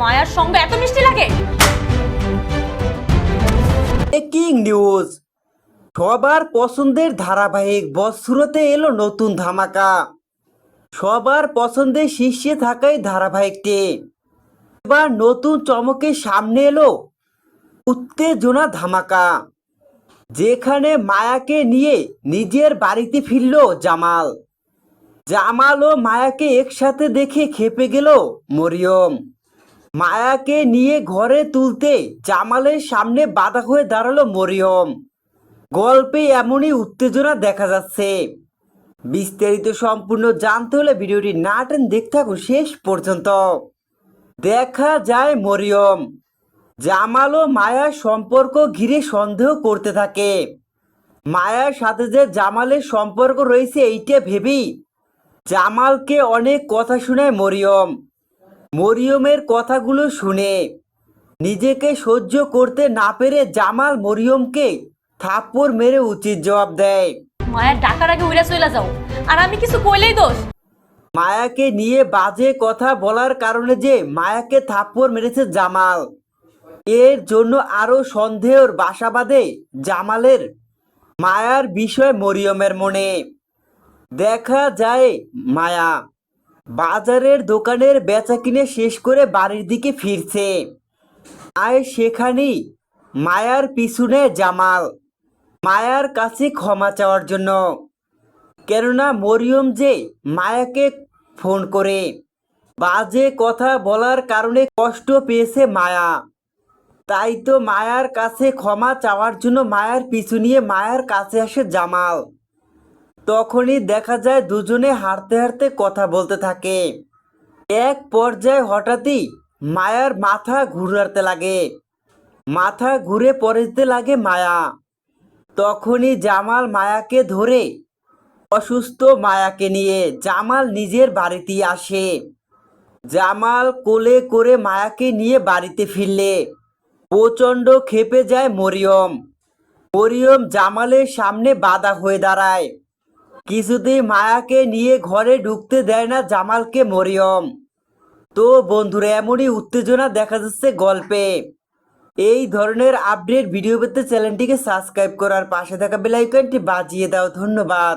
মায়ার সঙ্গে এত মিষ্টি লাগে? ব্রেকিং নিউজ, সবার পছন্দের ধারাবাহিক বছরতে এলো নতুন ধামাকা। সবার পছন্দের শীর্ষে থাকাই ধারাবাহিকটি এবার নতুন চমকের সামনে এলো উত্তেজনা ধামাকা, যেখানে মায়াকে নিয়ে নিজের বাড়িতে ফিরল জামাল। জামাল ও মায়াকে একসাথে দেখে খেপে গেল মরিয়ম। মায়াকে নিয়ে ঘরে তুলতে জামালের সামনে বাধা হয়ে দাঁড়ালো মরিয়ম। গল্পে এমনই উত্তেজনা দেখা যাচ্ছে। বিস্তারিত সম্পূর্ণ জানতে হলে ভিডিওটি না টেনে দেখতে থাকুন শেষ পর্যন্ত। দেখা যায় মরিয়ম জামাল ও মায়ার সম্পর্ক ঘিরে সন্দেহ করতে থাকে। মায়ার সাথে যে জামালের সম্পর্ক রয়েছে এইটা ভেবেই জামালকে অনেক কথা শোনায় মরিয়ম। মরিয়মের কথাগুলো শুনে নিজেকে সহ্য করতে না পেরে জামাল মরিয়মকে থাপ্পড় মেরে উচিত জবাব দেয়। মায়ার ডাকার আগে উইরা চলে যাও, আর আমি কিছু কইলেই দোষ। মায়াকে নিয়ে বাজে কথা বলার কারণে যে মায়াকে থাপ্পড় মেরেছে জামাল, এর জন্য আরো সন্দেহের বাসা বাঁধে জামালের মায়ার বিষয় মরিয়মের মনে। দেখা যায় মায়া বাজারের দোকানের বেচা কিনে শেষ করে বাড়ির দিকে ফিরছে, আর সেখানেই মায়ার পিছনে জামাল মায়ার কাছে ক্ষমা চাওয়ার জন্য। কেননা মরিয়ম যে মায়াকে ফোন করে বাজে কথা বলার কারণে কষ্ট পেয়েছে মায়া, তাই তো মায়ার কাছে ক্ষমা চাওয়ার জন্য মায়ার পিছু নিয়ে মায়ার কাছে আসে জামাল। তখনই দেখা যায় দুজনে হাঁটতে হাঁটতে কথা বলতে থাকে। এক পর্যায়ে হঠাৎই মায়ার মাথা ঘুরাতে লাগে, মাথা ঘুরে পড়তে লাগে মায়া। তখনই জামাল মায়াকে ধরে অসুস্থ মায়াকে নিয়ে জামাল নিজের বাড়িতে আসে। জামাল কোলে করে মায়াকে নিয়ে বাড়িতে ফিরলে প্রচণ্ড ক্ষেপে যায় মরিয়ম। মরিয়ম জামালের সামনে বাধা হয়ে দাঁড়ায়, কিছুতেই মায়াকে নিয়ে ঘরে ঢুকতে দেয় না জামালকে মরিয়ম। তো বন্ধুরা, এমনই উত্তেজনা দেখা যাচ্ছে গল্পে। এই ধরনের আপডেট ভিডিও পেতে চ্যানেলটিকে সাবস্ক্রাইব করার পাশে থাকা বেল আইকনটি বাজিয়ে দাও। ধন্যবাদ।